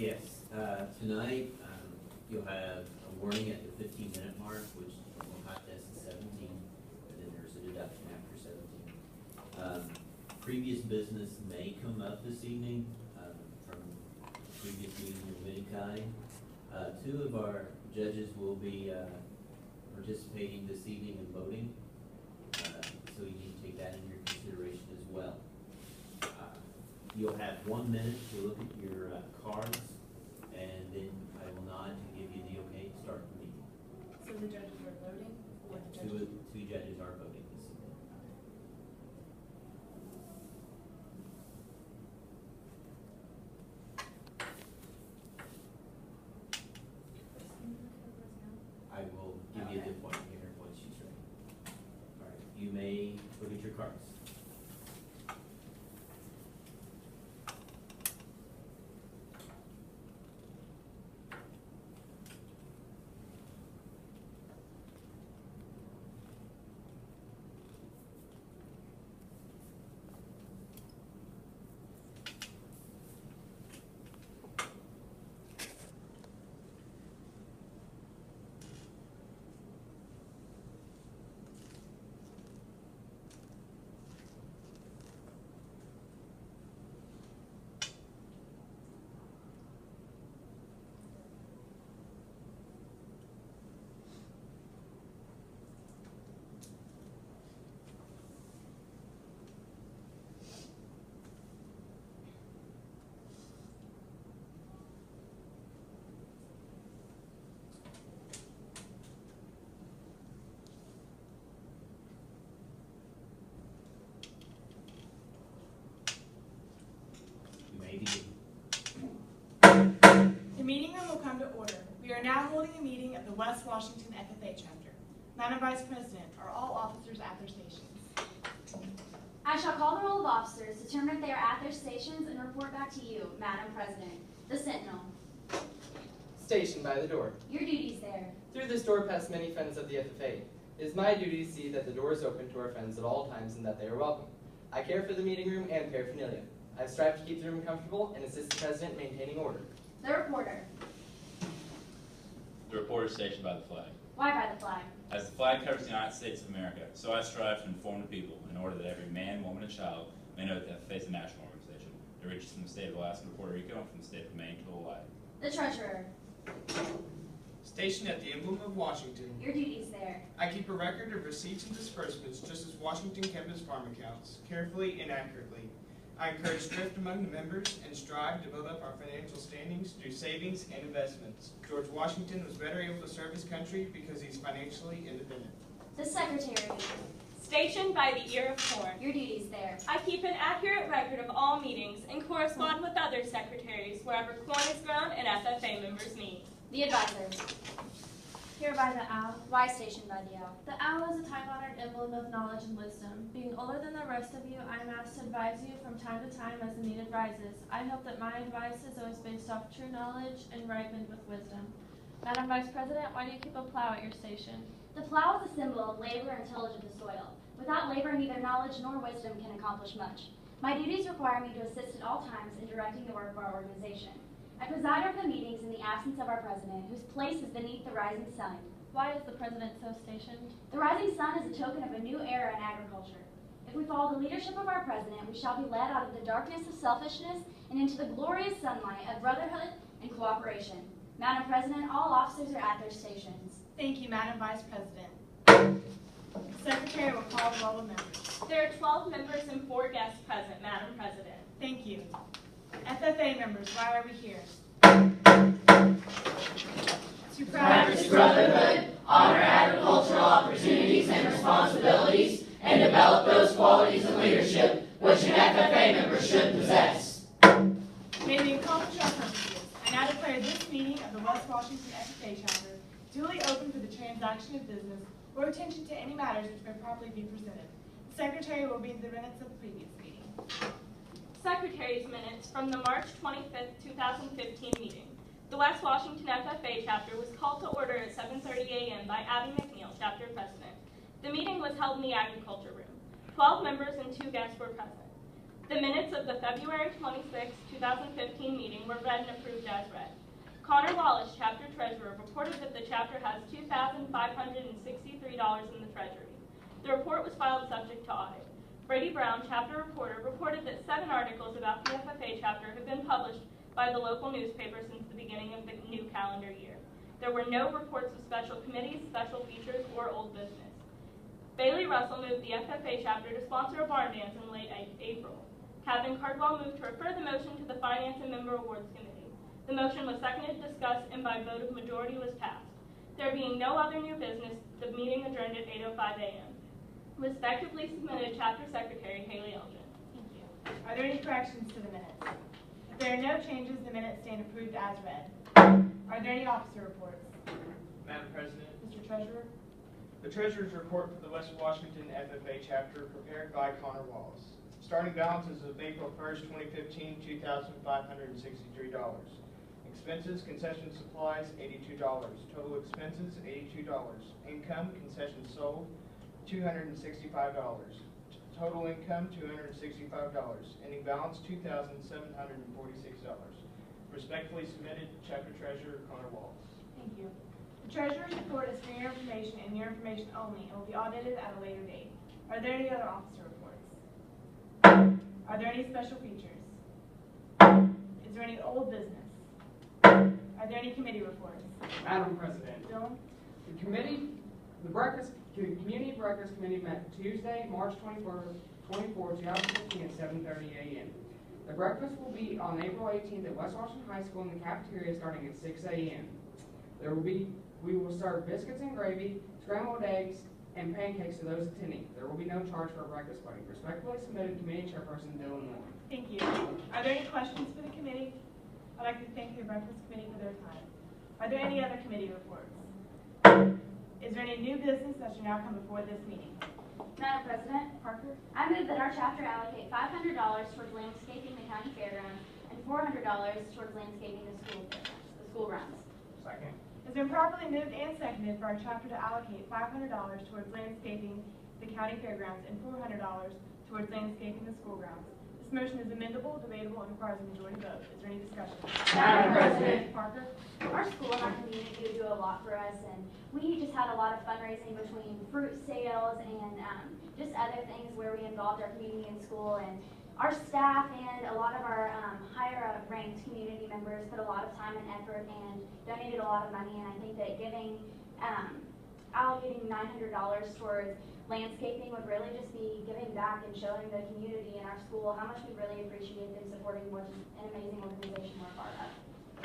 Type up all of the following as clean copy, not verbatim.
Yes. Tonight, you'll have a warning at the 15-minute mark, which will hot test is 17, and then there's a deduction after 17. Previous business may come up this evening from previous meetings of any kind. Two of our judges will be participating this evening in voting, so you need to take that into your consideration as well. You'll have 1 minute to look at your cards, and then I will nod to give you the okay to start the meeting. So the judges are voting? Or the judges? Two judges are voting this evening. I will give you the point here once she's ready. All right, you may look at your cards. The meeting room will come to order. We are now holding a meeting of the West Washington FFA chapter. Madam Vice President, are all officers at their stations? I shall call the roll of officers, determine if they are at their stations, and report back to you, Madam President. The Sentinel. Stationed by the door. Your duties there. Through this door pass many friends of the FFA. It is my duty to see that the door is open to our friends at all times and that they are welcome. I care for the meeting room and paraphernalia. I strive to keep the room comfortable and assist the President in maintaining order. The reporter. The reporter is stationed by the flag. Why by the flag? As the flag covers the United States of America, so I strive to inform the people in order that every man, woman, and child may know that the FFA is a national organization that reaches from the state of Alaska to Puerto Rico and from the state of Maine to Hawaii. The treasurer. Stationed at the emblem of Washington, Your duties there. I keep a record of receipts and disbursements just as Washington kept his farm accounts, carefully and accurately. I encourage thrift among the members and strive to build up our financial standings through savings and investments. George Washington was better able to serve his country because he's financially independent. The secretary. Stationed by the ear of corn. Your duties there. I keep an accurate record of all meetings and correspond with other secretaries wherever corn is grown and FFA members meet. The advisor. Here by the owl. Why stationed by the owl? The owl is a time-honored emblem of knowledge and wisdom. Being older than the rest of you, I am asked to advise you from time to time as the need arises. I hope that my advice is always based off true knowledge and ripened with wisdom. Madam Vice President, why do you keep a plow at your station? The plow is a symbol of labor and tillage of the soil. Without labor, neither knowledge nor wisdom can accomplish much. My duties require me to assist at all times in directing the work of our organization. I preside over the meetings in the absence of our president, whose place is beneath the rising sun. Why is the president so stationed? The rising sun is a token of a new era in agriculture. If we follow the leadership of our president, we shall be led out of the darkness of selfishness and into the glorious sunlight of brotherhood and cooperation. Madam President, all officers are at their stations. Thank you, Madam Vice President. The Secretary will call the roll of members. There are 12 members and 4 guests present, Madam President. Thank you. FFA members, why are we here? To practice brotherhood, honor agricultural opportunities and responsibilities, and develop those qualities of leadership which an FFA member should possess. May we accomplish our purposes. I now declare this meeting of the West Washington FFA chapter duly open for the transaction of business or attention to any matters which may properly be presented. The Secretary will read the minutes of the previous meeting. Secretary's minutes from the March 25th, 2015 meeting. The West Washington FFA chapter was called to order at 7:30 a.m. by Abby McNeil, chapter president. The meeting was held in the agriculture room. 12 members and 2 guests were present. The minutes of the February 26, 2015 meeting were read and approved as read. Connor Wallace, chapter treasurer, reported that the chapter has $2,563 in the treasury. The report was filed subject to audit. Brady Brown, chapter reporter, reported that 7 articles about the FFA chapter have been published by the local newspaper since the beginning of the new calendar year. There were no reports of special committees, special features, or old business. Bailey Russell moved the FFA chapter to sponsor a barn dance in late April. Captain Cardwell moved to refer the motion to the Finance and Member Awards Committee. The motion was seconded, discussed, and by vote of majority was passed. There being no other new business, the meeting adjourned at 8:05 a.m. Respectively submitted, Chapter Secretary Haley Elgin. Thank you. Are there any corrections to the minutes? If there are no changes, the minutes stand approved as read. Are there any officer reports? Madam President, Mr. Treasurer? the Treasurer's Report for the West Washington FFA chapter prepared by Connor Wallace. Starting balances of April 1st, 2015, $2,563. Expenses, concession supplies, $82. Total expenses, $82. Income, concessions sold, $265. Total income, $265. Ending balance, $2,746. Respectfully submitted, Chapter Treasurer Connor Wallace. Thank you. The Treasurer's report is for your information and your information only and will be audited at a later date. Are there any other officer reports? Are there any special features? Is there any old business? Are there any committee reports? Madam President, Dylan? the Community Breakfast Committee met Tuesday, March 24, 2015 at 7:30 a.m. The breakfast will be on April 18th at West Washington High School in the cafeteria starting at 6 a.m. We will serve biscuits and gravy, scrambled eggs, and pancakes to those attending. There will be no charge for a breakfast buddy. Respectfully submitted, Committee Chairperson Dylan Moore. Thank you. Are there any questions for the committee? I'd like to thank the Breakfast Committee for their time. Are there any other committee reports? Is there any new business that should now come before this meeting? Madam President, Parker? I move that our chapter allocate $500 towards landscaping the county fairgrounds and $400 towards landscaping the school grounds. Second. It's been properly moved and seconded for our chapter to allocate $500 towards landscaping the county fairgrounds and $400 towards landscaping the school grounds. This motion is amendable, debatable, and requires a majority vote. Is there any discussion? Madam President. Parker? Our school and our community do a lot for us, and we just had a lot of fundraising between fruit sales and just other things where we involved our community in school, and our staff and a lot of our higher ranked community members put a lot of time and effort and donated a lot of money, and I think that allocating $900 towards landscaping would really just be giving back and showing the community in our school how much we really appreciate them supporting what is an amazing organization we're a part of.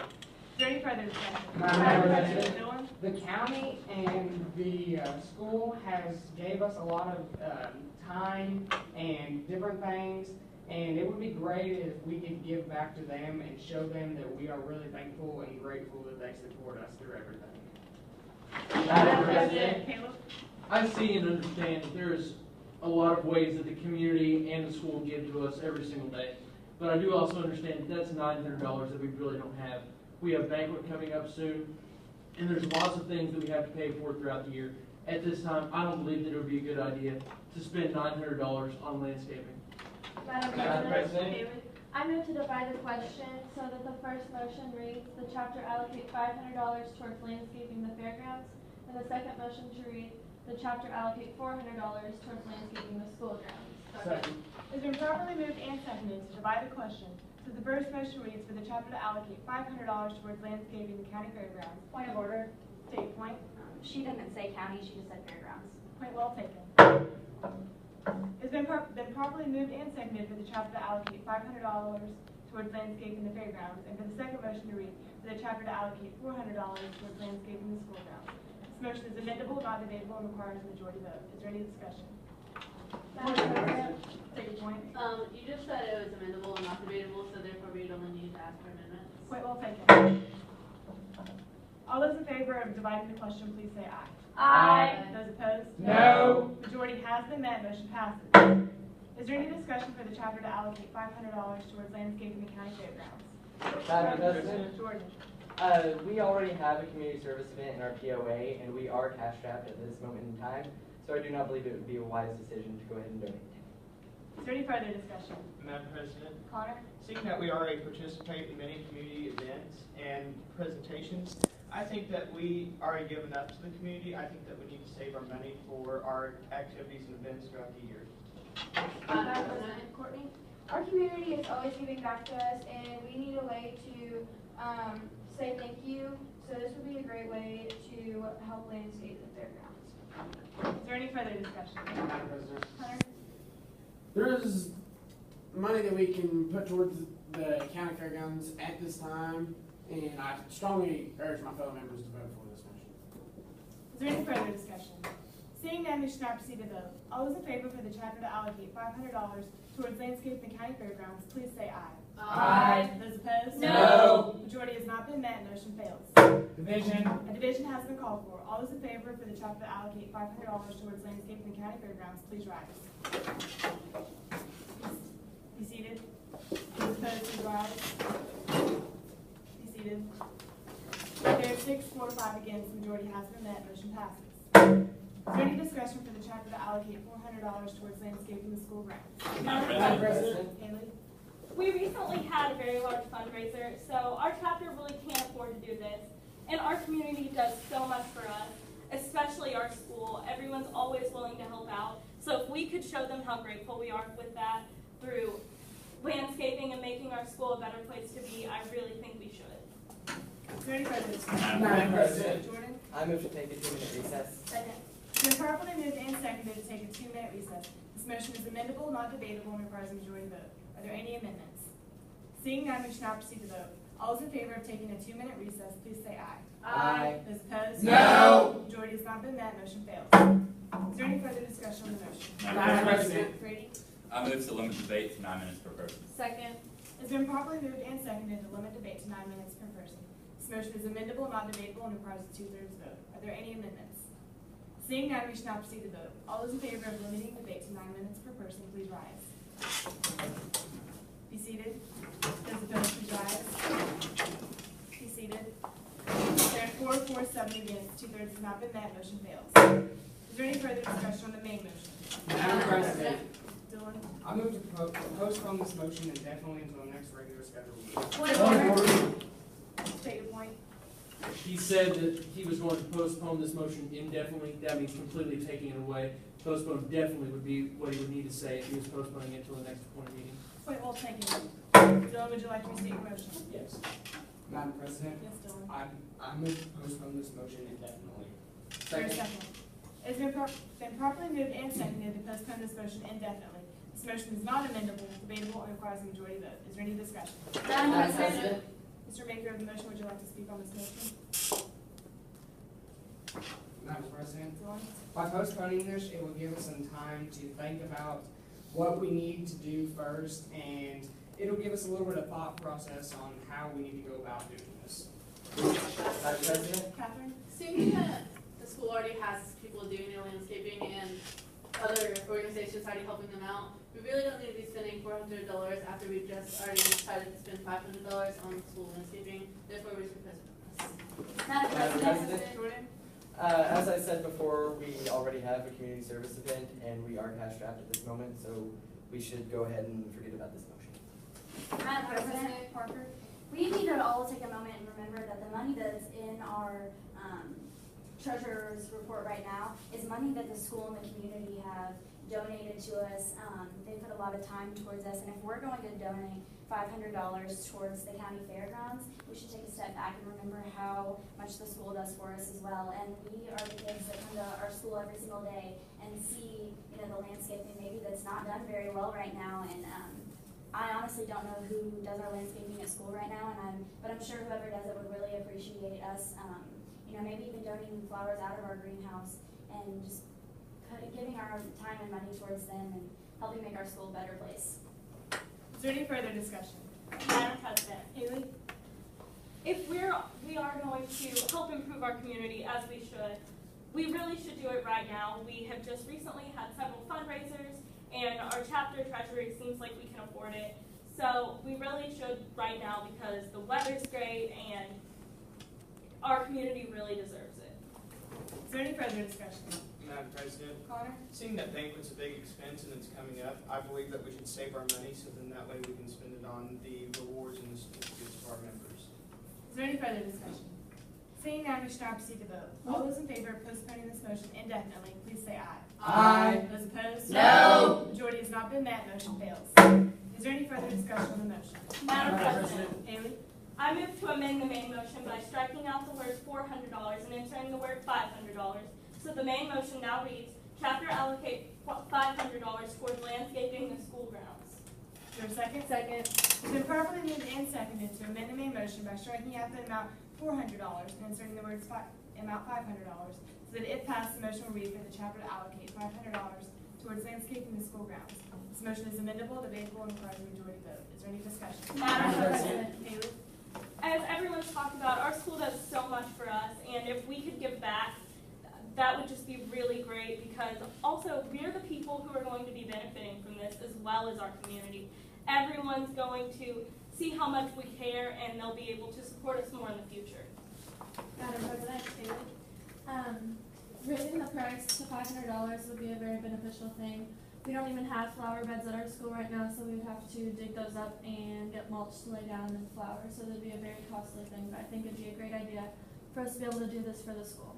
Is there any further discussion? Madam President. Dylan? The county and the school has gave us a lot of time and different things, and it would be great if we could give back to them and show them that we are really thankful and grateful that they support us through everything. Madam President. Caleb? I see and understand that there's a lot of ways that the community and the school give to us every single day. But I do also understand that that's $900 that we really don't have. We have banquet coming up soon, and there's lots of things that we have to pay for throughout the year. At this time, I don't believe that it would be a good idea to spend $900 on landscaping. Madam Madam President, President. I move to divide the question so that the first motion reads, the chapter allocate $500 towards landscaping the fairgrounds, and the second motion to read, the chapter allocate $400 towards landscaping the school grounds. Second. It's been properly moved and seconded to divide the question. So the first motion reads for the chapter to allocate $500 towards landscaping the county fairgrounds. Point of order. State point. She didn't say county, she just said fairgrounds. Point well taken. It's been properly moved and seconded for the chapter to allocate $500 towards landscaping the fairgrounds, and for the second motion to read for the chapter to allocate $400 towards landscaping the school grounds. This motion is amendable, not debatable, and requires a majority vote. Is there any discussion? Madam President. State your point. You just said it was amendable and not debatable, so therefore we don't need to ask for amendments. Point well taken. All those in favor of dividing the question, please say aye. Aye. Those opposed? No. Majority has been met, motion passes. Is there any discussion for the chapter to allocate $500 towards landscaping the county fairgrounds? Madam President. Jordan. We already have a community service event in our POA, and we are cash strapped at this moment in time, so I do not believe it would be a wise decision to go ahead and donate. Is there any further discussion? Madam President, Connor? seeing that we already participate in many community events and presentations, I think that we already give enough to the community. I think that we need to save our money for our activities and events throughout the year. Madam President. Courtney? Our community is always giving back to us, and we need a way to say thank you. So this would be a great way to help landscape the fairgrounds. Is there any further discussion? Madam President. Hunter? There's money that we can put towards the county fairgrounds at this time, and I strongly urge my fellow members to vote for this motion. Is there any further discussion? Seeing none, we should now proceed to vote. All those in favor for the chapter to allocate $500 towards landscaping the county fairgrounds, please say aye. Aye. Those opposed? No. Majority has not been met, motion fails. Division. A division has been called for. All those in favor for the chapter to allocate $500 towards landscaping the county fairgrounds, please rise. Be seated. Those opposed, please rise. Be seated. There are 6, 4, 5 against. The majority has been met, motion passes. Is there any discussion for the chapter to allocate $400 towards landscaping the school grounds? Madam President. Haley? We recently had a very large fundraiser, so our chapter really can't afford to do this. And our community does so much for us, especially our school. Everyone's always willing to help out. So if we could show them how grateful we are with that through landscaping and making our school a better place to be, I really think we should. Is there any further discussion? Madam President. Jordan? I move to take a 2-minute recess. Second. It's been properly moved and seconded to take a 2-minute recess. This motion is amendable, not debatable, and requires a majority vote. Are there any amendments? Seeing none, we should now proceed to vote. All those in favor of taking a 2-minute recess, please say aye. Aye. Those opposed? No. Majority has not been met, motion fails. Is there any further discussion on the motion? Madam President. Brady? I move to limit debate to 9 minutes per person. Second. It's been properly moved and seconded to limit debate to 9 minutes per person. This motion is amendable, not debatable, and requires a 2/3 vote. Are there any amendments? Seeing none, we should now proceed to vote. All those in favor of limiting debate to 9 minutes per person, please rise. Be seated. Those opposed, please rise. Be seated. There are 4, 4, 7 against. 2/3 has not been met. Motion fails. Is there any further discussion on the main motion? Madam President. Dylan? I move to postpone this motion indefinitely until the next regular scheduled meeting. Point of order. State your point. He said that he was going to postpone this motion indefinitely. That means completely taking it away. Postpone definitely would be what he would need to say if he was postponing it until the next appointed meeting. Point well taken. Dylan, would you like to restate your motion? Yes. Madam President, Yes, Dylan. I move to postpone this motion indefinitely. Is there a second? It's been properly moved and seconded to postpone this motion indefinitely. This motion is not amendable, debatable, and requires a majority vote. Is there any discussion? Madam President. Mr. Maker of the motion, would you like to speak on this motion? Madam President, Dylan? by postponing this, it will give us some time to think about what we need to do first, and it'll give us a little bit of thought process on how we need to go about doing this. Madam President. Catherine? Seeing that the school already has people doing their landscaping and other organizations already helping them out, we really don't need to be spending $400 after we've just already decided to spend $500 on school landscaping. Therefore, we should postpone this. Madam Madam President. President. Jordan? As I said before, we already have a community service event, and we are cash strapped at this moment, so we should go ahead and forget about this motion. Madam President. Parker? We need to all take a moment and remember that the money that's in our treasurer's report right now is money that the school and the community have donated to us. They put a lot of time towards us, and if we're going to donate $500 towards the county fairgrounds, we should take a step back and remember how much the school does for us as well. And we are the kids that come to our school every single day and see, the landscaping maybe that's not done very well right now. And I honestly don't know who does our landscaping at school right now, but I'm sure whoever does it would really appreciate us, maybe even donating flowers out of our greenhouse and just giving our time and money towards them and helping make our school a better place. Is there any further discussion? Madam President, Haley? if we are going to help improve our community as we should, we really should do it right now. We have just recently had several fundraisers, and our chapter treasury seems like we can afford it. So we really should right now because the weather's great and our community really deserves it. Is there any further discussion? Madam President, Connor? seeing that banquet's a big expense and it's coming up, I believe that we should save our money so then that way we can spend it on the rewards and the certificates for our members. Is there any further discussion? Seeing none, we shall now proceed to vote. All those in favor of postponing this motion indefinitely, please say aye. Aye. Those opposed? No. Majority has not been met, motion fails. Is there any further discussion on the motion? Madam President, Haley? I move to amend the main motion by striking out the word $400 and inserting the word $500. So the main motion now reads, chapter allocate $500 towards landscaping the school grounds. Is there a second? Second. It's been properly moved and seconded to amend the main motion by striking out the amount $400 and inserting the words amount $500, so that if passed, the motion will read for the chapter to allocate $500 towards landscaping the school grounds. This motion is amendable, debatable, and requires a majority vote. Is there any discussion? Madam President. Haley? As everyone's talked about, our school does so much for us, and if we could give back, that would just be really great, because also we're the people who are going to be benefiting from this as well as our community. Everyone's going to see how much we care, and they'll be able to support us more in the future. Madam President, raising the price to $500 would be a very beneficial thing. We don't even have flower beds at our school right now, so we would have to dig those up and get mulch to lay down and flowers, so that'd be a very costly thing, but I think it'd be a great idea for us to be able to do this for the school.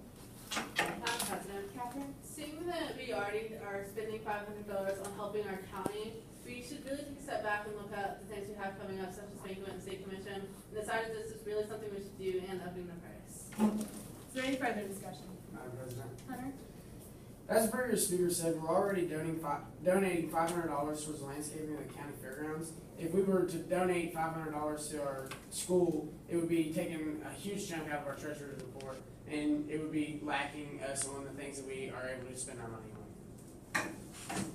Madam President, Catherine? seeing that we already are spending $500 on helping our county, we should really take a step back and look at the things we have coming up, such as banquet and state commission, and decide if this is really something we should do and upping the price. Is there any further discussion? Madam President. Hunter? As the previous speaker said, we're already donating $500 towards landscaping at the county fairgrounds. If we were to donate $500 to our school, it would be taking a huge chunk out of our treasurer's report, and it would be lacking us on the things that we are able to spend our money on.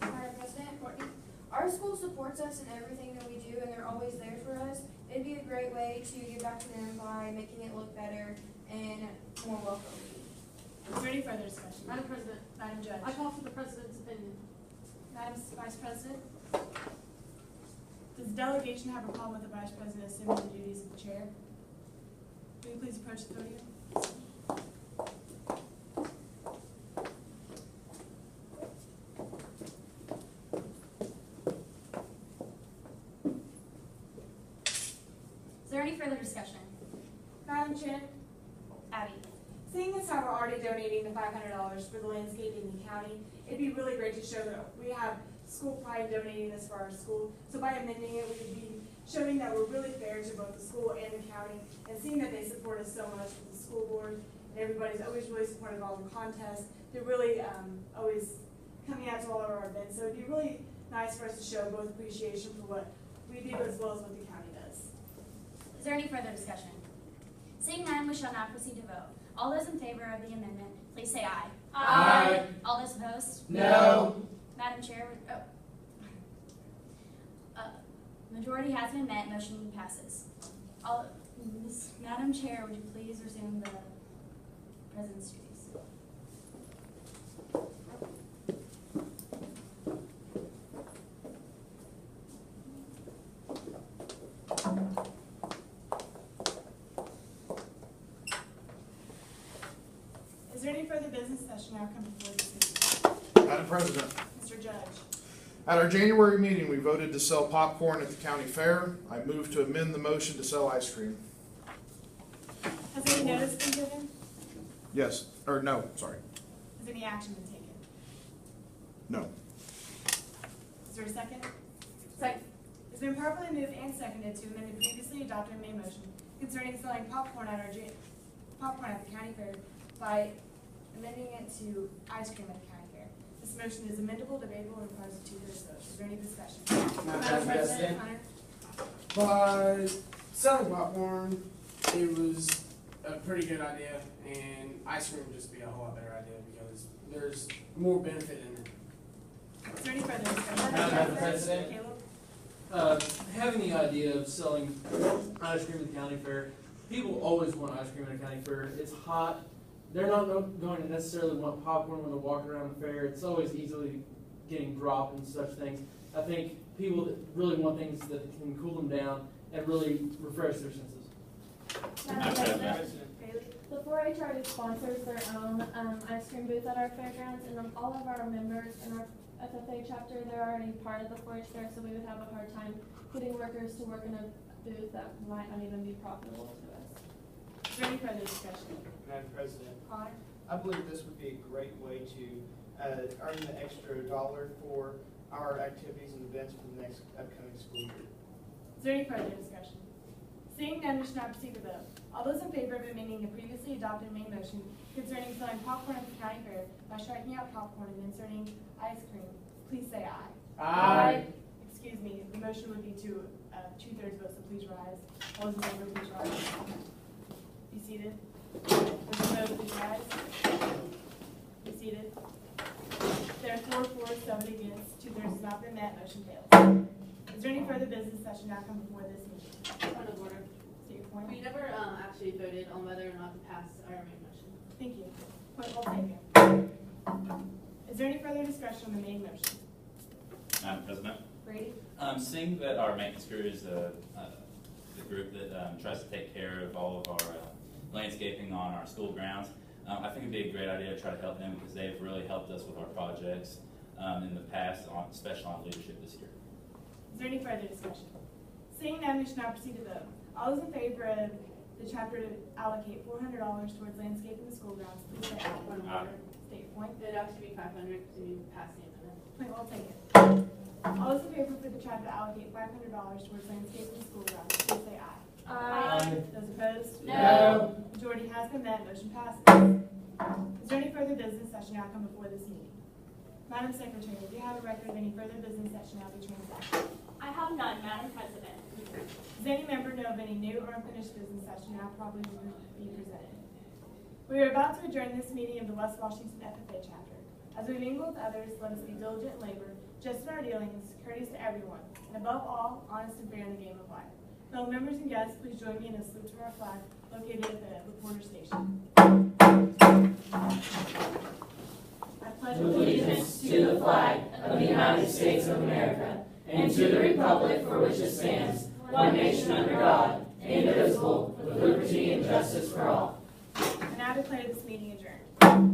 Madam President, Courtney, our school supports us in everything that we do, and they're always there for us. It'd be a great way to give back to them by making it look better and more welcoming. Is there any further discussion? Madam President, Madam Judge? I call for the President's opinion. Madam Vice President? Does the delegation have a problem with the Vice President assuming the duties of the chair? Will you please approach the podium? Is there any further discussion? Madam Chair? Abby? Seeing as how we're already donating the $500 for the landscaping in the county, it'd be really great to show that we have school pride donating this for our school. So by amending it, we could be showing that we're really fair to both the school and the county, and seeing that they support us so much with the school board, and everybody's always really supportive of all the contests. They're really always coming out to all of our events. So it'd be really nice for us to show both appreciation for what we do as well as what the county does. Is there any further discussion? Seeing none, we shall now proceed to vote. All those in favor of the amendment, please say aye. Aye. All those opposed? No. Madam Chair, majority has been met, motion passes. Madam Chair, would you please resume the President's duties? Is there any further business that should now come before this meeting? Madam President, Mr. Judge? at our January meeting, we voted to sell popcorn at the county fair. I move to amend the motion to sell ice cream. Has any notice been given? Yes, or no, sorry, Has any action been taken? no. Is there a second? Second. It's been properly moved and seconded to amend the previously adopted main motion concerning selling popcorn at the county fair by amending it to ice cream at the county fair. This motion is amendable, debatable, and requires a 2/3 vote. Is there any discussion? Madam President. Hunter? By selling popcorn, it was a pretty good idea, and ice cream would just be a whole lot better idea because there's more benefit in it. Is there any further discussion? Madam President. Caleb? Having the idea of selling ice cream at the county fair, people always want ice cream at a county fair. It's hot. They're not going to necessarily want popcorn when they walk around the fair. It's always easily getting dropped and such things. I think people that really want things that can cool them down and really refresh their senses. Madam President? Bailey? The 4-H already sponsors their own ice cream booth at our fairgrounds, and all of our members in our FFA chapter, they're already part of the 4-H fair, so we would have a hard time getting workers to work in a booth that might not even be profitable to us. Is there any further discussion? Madam President, Connor? I believe this would be a great way to earn the extra $1 for our activities and events for the next upcoming school year. Is there any further discussion? Seeing none, we should now proceed to vote. All those in favor of amending the previously adopted main motion concerning selling popcorn at the county fair by striking out popcorn and inserting ice cream, please say aye. Aye. Excuse me, the motion would be to 2/3 vote, so please rise. All those in favor, please rise. Be seated. Those opposed, please rise. Be seated. There are 4 for, 7 against, 2/3 has not been met, motion fails. Is there any further business that should now come before this meeting? Point of order. State your point. We never actually voted on whether or not to pass our main motion. Thank you. Point well taken. Is there any further discussion on the main motion? Madam President, Brady? seeing that our maintenance crew is the group that tries to take care of all of our landscaping on our school grounds, I think it'd be a great idea to try to help them because they've really helped us with our projects in the past, especially on leadership this year. Is there any further discussion? Seeing none, we should now proceed to vote. All those in favor of the chapter to allocate $400 towards landscaping the school grounds, please say aye. Point of Aye. order. State your point. It'd actually be 500 because we passed the amendment. Point well taken. All those in favor for the chapter to allocate $500 towards landscaping the school grounds, please say aye. Aye. Those opposed? No. Majority has been met, motion passes. Is there any further business that should now come before this meeting? Madam Secretary, do you have a record of any further business that should now be transacted? I have none, Madam President. Does any member know of any new or unfinished business that should now probably be presented? We are about to adjourn this meeting of the West Washington FFA chapter. As we mingle with others, let us be diligent in labor, just in our dealings, courteous to everyone, and above all, honest and fair in the game of life. Fellow members and guests, please join me in a salute to our flag located at the reporter station. I pledge Allegiance to the flag of the United States of America and to the republic for which it stands, one nation under God, indivisible, with liberty and justice for all. I now declare this meeting adjourned.